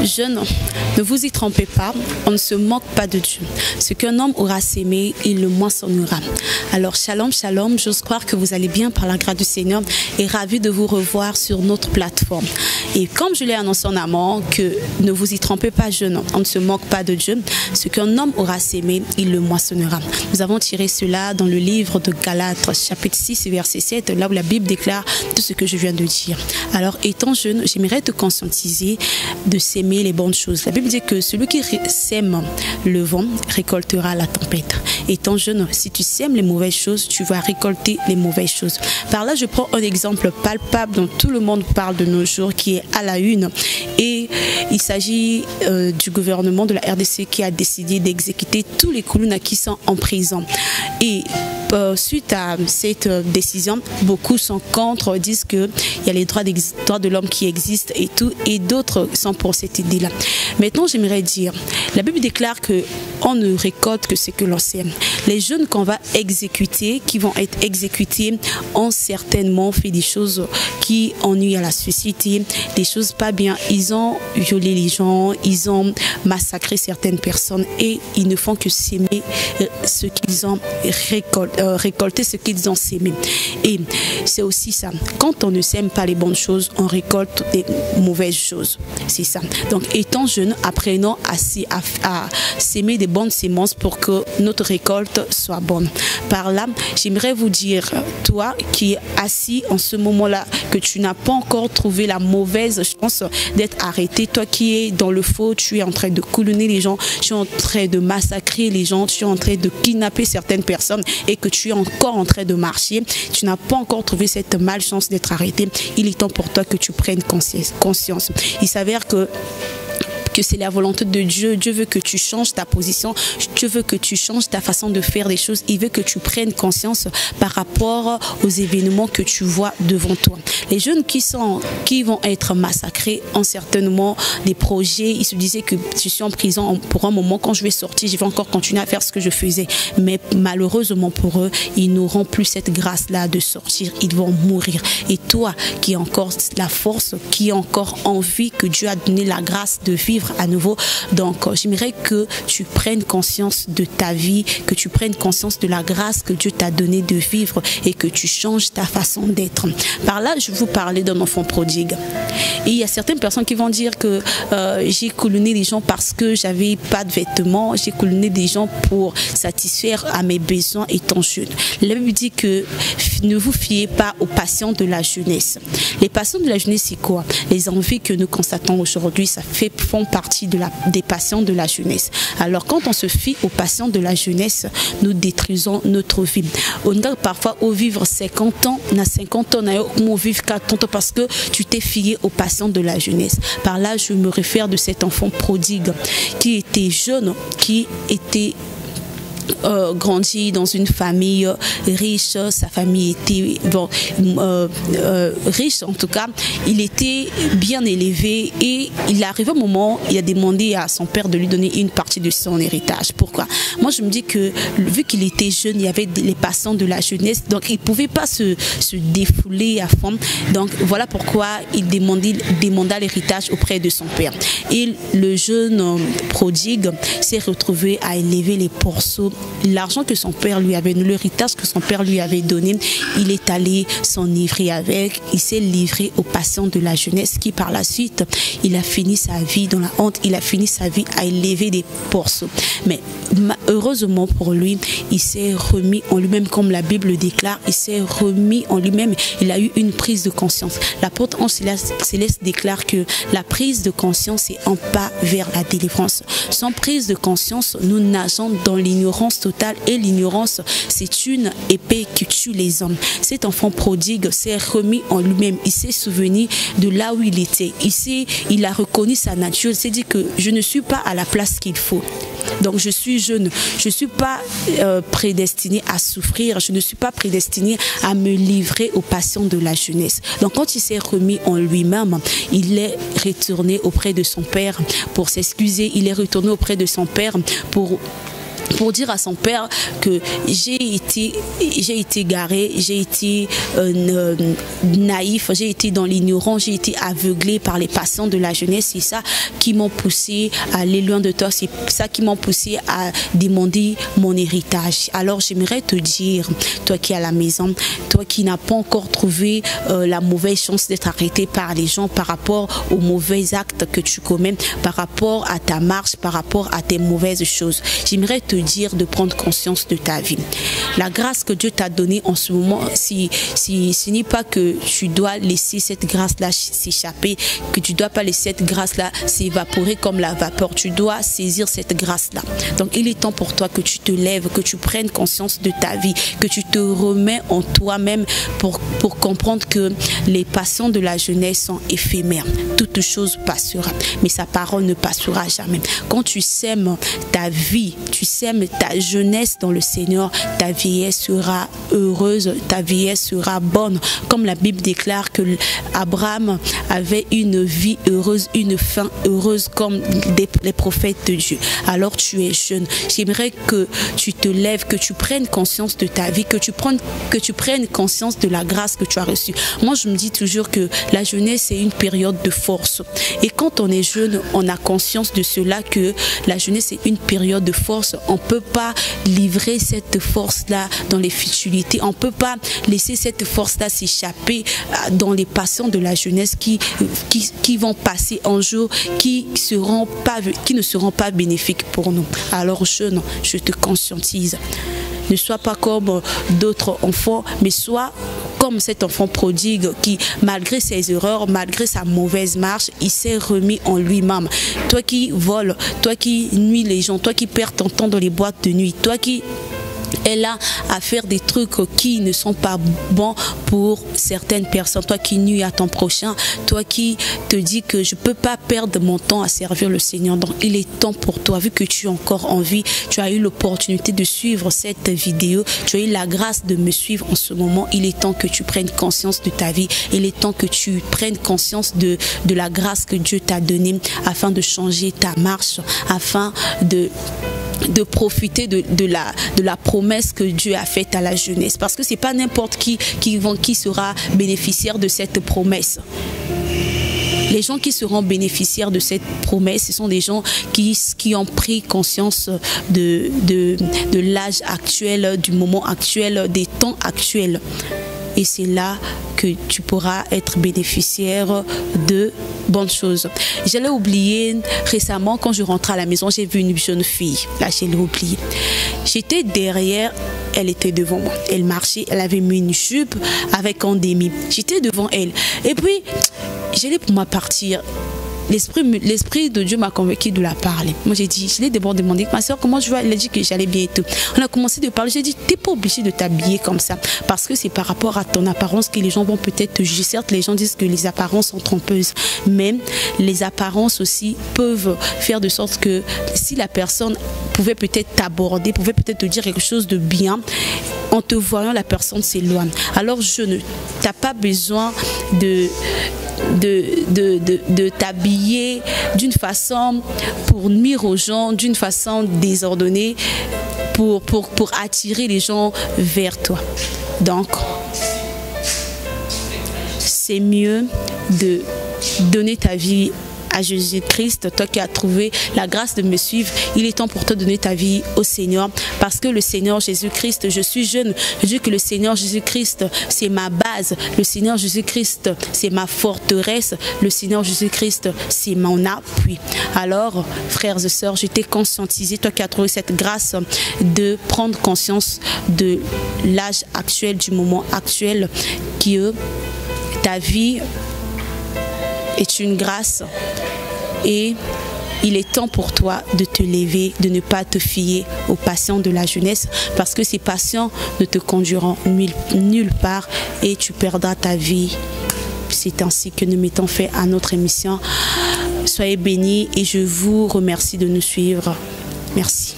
Jeunes, ne vous y trompez pas, on ne se moque pas de Dieu. Ce qu'un homme aura sémé, il le moissonnera. Alors shalom, shalom, j'ose croire que vous allez bien par la grâce du Seigneur et ravi de vous revoir sur notre plateforme. Et comme je l'ai annoncé en amont, que ne vous y trompez pas jeunes, on ne se moque pas de Dieu. Ce qu'un homme aura sémé, il le moissonnera. Nous avons tiré cela dans le livre de Galates, chapitre 6, verset 7, là où la Bible déclare tout ce que je viens de dire. Alors étant jeune, j'aimerais te conscientiser de s'aimer les bonnes choses. La Bible dit que celui qui sème le vent récoltera la tempête. Étant jeune, si tu sèmes les mauvaises choses, tu vas récolter les mauvaises choses. Par là, je prends un exemple palpable dont tout le monde parle de nos jours, qui est à la une. Et il s'agit du gouvernement de la RDC qui a décidé d'exécuter tous les Koulouna qui sont en prison. Et suite à cette décision, beaucoup sont contre, disent qu'il y a les droits de l'homme qui existent et tout, et d'autres sont pour cette idée-là. Maintenant, j'aimerais dire, la Bible déclare qu'on ne récolte que ce que l'on sème. Les jeunes qu'on va exécuter, qui vont être exécutés, ont certainement fait des choses qui ennuient à la société, des choses pas bien. Ils ont violé les gens, ils ont massacré certaines personnes et ils ne font que s'aimer ce qu'ils ont récolté, ce qu'ils ont sémé. Et c'est aussi ça. Quand on ne sème pas les bonnes choses, on récolte des mauvaises choses. C'est ça. Donc, étant jeune, apprenons à s'aimer des bonnes semences pour que notre récolte soit bonne. Par là, j'aimerais vous dire, toi qui es assis en ce moment-là, que tu n'as pas encore trouvé la mauvaise chance d'être arrêté, toi qui es dans le faux, tu es en train de coulonner les gens, tu es en train de massacrer les gens, tu es en train de kidnapper certaines personnes et que tu es encore en train de marcher, tu n'as pas encore trouvé cette malchance d'être arrêté, il est temps pour toi que tu prennes conscience. Il s'avère que c'est la volonté de Dieu. Dieu veut que tu changes ta position. Dieu veut que tu changes ta façon de faire des choses. Il veut que tu prennes conscience par rapport aux événements que tu vois devant toi. Les jeunes qui vont être massacrés ont certainement des projets. Ils se disaient que je suis en prison pour un moment. Quand je vais sortir, je vais encore continuer à faire ce que je faisais. Mais malheureusement pour eux, ils n'auront plus cette grâce-là de sortir. Ils vont mourir. Et toi qui as encore la force, qui as encore envie, que Dieu a donné la grâce de vivre à nouveau. Donc, j'aimerais que tu prennes conscience de ta vie, que tu prennes conscience de la grâce que Dieu t'a donnée de vivre et que tu changes ta façon d'être. Par là, je vais vous parler d'un enfant prodigue. Et il y a certaines personnes qui vont dire que j'ai coulonné les gens parce que j'avais pas de vêtements, j'ai coulonné des gens pour satisfaire à mes besoins étant jeune. La Bible dit que ne vous fiez pas aux passions de la jeunesse. Les passions de la jeunesse, c'est quoi? Les envies que nous constatons aujourd'hui, ça font partie des passions de la jeunesse. Alors quand on se fie aux passions de la jeunesse, nous détruisons notre vie. On a parfois au vivre 50 ans, on a 50 ans, on a vivre 40 ans parce que tu t'es fié aux passions de la jeunesse. Par là, je me réfère de cet enfant prodigue qui était jeune, qui était grandi dans une famille riche, sa famille était riche en tout cas, il était bien élevé et il arrive un moment, il a demandé à son père de lui donner une partie de son héritage. Pourquoi? Moi je me dis que vu qu'il était jeune, il y avait les passions de la jeunesse, donc il ne pouvait pas se défouler à fond, donc voilà pourquoi il demanda l'héritage auprès de son père. Et le jeune prodigue s'est retrouvé à élever les porceaux. L'argent que son père lui avait, l'héritage que son père lui avait donné, il est allé s'enivrer avec, il s'est livré aux passions de la jeunesse qui par la suite, il a fini sa vie dans la honte, il a fini sa vie à élever des porceaux. Mais heureusement pour lui, il s'est remis en lui-même comme la Bible déclare, il s'est remis en lui-même, il a eu une prise de conscience. L'apôtre Ange Céleste déclare que la prise de conscience est un pas vers la délivrance. Sans prise de conscience, nous nageons dans l'ignorance totale et l'ignorance, c'est une épée qui tue les hommes. Cet enfant prodigue s'est remis en lui-même, il s'est souvenu de là où il était, il a reconnu sa nature, il s'est dit que je ne suis pas à la place qu'il faut. Donc je suis jeune, je ne suis pas prédestiné à souffrir, je ne suis pas prédestiné à me livrer aux passions de la jeunesse. Donc quand il s'est remis en lui-même, il est retourné auprès de son père pour s'excuser, il est retourné auprès de son père pour pour dire à son père que j'ai été égaré, j'ai été naïf, j'ai été dans l'ignorance, j'ai été aveuglé par les passions de la jeunesse. C'est ça qui m'ont poussé à aller loin de toi, c'est ça qui m'ont poussé à demander mon héritage. Alors j'aimerais te dire, toi qui es à la maison, toi qui n'as pas encore trouvé la mauvaise chance d'être arrêté par les gens par rapport aux mauvais actes que tu commets, par rapport à ta marche, par rapport à tes mauvaises choses, j'aimerais te dire de prendre conscience de ta vie. La grâce que Dieu t'a donnée en ce moment, ce n'est pas que tu dois laisser cette grâce-là s'échapper, que tu ne dois pas laisser cette grâce-là s'évaporer comme la vapeur. Tu dois saisir cette grâce-là. Donc il est temps pour toi que tu te lèves, que tu prennes conscience de ta vie, que tu te remets en toi-même pour comprendre que les passions de la jeunesse sont éphémères. Toute chose passera, mais sa parole ne passera jamais. Quand tu sèmes ta vie, tu sèmes ta jeunesse dans le Seigneur, ta vieillesse sera heureuse, ta vieillesse sera bonne. Comme la Bible déclare que Abraham avait une vie heureuse, une fin heureuse comme les prophètes de Dieu. Alors tu es jeune. J'aimerais que tu te lèves, que tu prennes conscience de ta vie, que tu prennes conscience de la grâce que tu as reçue. Moi, je me dis toujours que la jeunesse, c'est une période de force. Et quand on est jeune, on a conscience de cela, que la jeunesse, c'est une période de force. On ne peut pas livrer cette force-là dans les futilités. On ne peut pas laisser cette force-là s'échapper dans les passions de la jeunesse qui vont passer un jour, qui ne seront pas bénéfiques pour nous. Alors jeune, je te conscientise. Ne sois pas comme d'autres enfants, mais sois comme cet enfant prodigue qui, malgré ses erreurs, malgré sa mauvaise marche, il s'est remis en lui-même. Toi qui voles, toi qui nuis les gens, toi qui perds ton temps dans les boîtes de nuit, toi qui est là à faire des trucs qui ne sont pas bons pour certaines personnes, toi qui nuis à ton prochain, toi qui te dis que je ne peux pas perdre mon temps à servir le Seigneur. Donc il est temps pour toi, vu que tu es encore en vie, tu as eu l'opportunité de suivre cette vidéo, tu as eu la grâce de me suivre en ce moment, il est temps que tu prennes conscience de ta vie, il est temps que tu prennes conscience de la grâce que Dieu t'a donnée afin de changer ta marche, afin de profiter de la promesse que Dieu a faite à la jeunesse. Parce que ce n'est pas n'importe qui sera bénéficiaire de cette promesse. Les gens qui seront bénéficiaires de cette promesse, ce sont des gens qui ont pris conscience de l'âge actuel, du moment actuel, des temps actuels. Et c'est là que tu pourras être bénéficiaire de bonnes choses. J'allais oublier récemment, quand je rentrais à la maison, j'ai vu une jeune fille. Là, je l'ai oublié. J'étais derrière, elle était devant moi. Elle marchait, elle avait mis une jupe avec un demi. J'étais devant elle. Et puis, j'allais pour ma partir. L'esprit de Dieu m'a convaincu de la parler. Moi, j'ai dit, je l'ai d'abord demandé, ma soeur, comment je vais? Elle a dit que j'allais bien et tout. On a commencé de parler. J'ai dit, tu n'es pas obligé de t'habiller comme ça. Parce que c'est par rapport à ton apparence que les gens vont peut-être te juger. Certes, les gens disent que les apparences sont trompeuses. Mais les apparences aussi peuvent faire de sorte que si la personne pouvait peut-être t'aborder, pouvait peut-être te dire quelque chose de bien, en te voyant, la personne s'éloigne. Alors, tu n'as pas besoin de t'habiller d'une façon pour nuire aux gens, d'une façon désordonnée, pour attirer les gens vers toi. Donc, c'est mieux de donner ta vie à Jésus-Christ, toi qui as trouvé la grâce de me suivre. Il est temps pour toi de donner ta vie au Seigneur, parce que le Seigneur Jésus-Christ, je suis jeune, je dis que le Seigneur Jésus-Christ, c'est ma base, le Seigneur Jésus-Christ, c'est ma forteresse, le Seigneur Jésus-Christ, c'est mon appui. Alors, frères et sœurs, je t'ai conscientisé, toi qui as trouvé cette grâce, de prendre conscience de l'âge actuel, du moment actuel, qui est ta vie est une grâce, et il est temps pour toi de te lever, de ne pas te fier aux passions de la jeunesse, parce que ces passions ne te conduiront nulle part et tu perdras ta vie. C'est ainsi que nous mettons fin à notre émission. Soyez bénis et je vous remercie de nous suivre. Merci.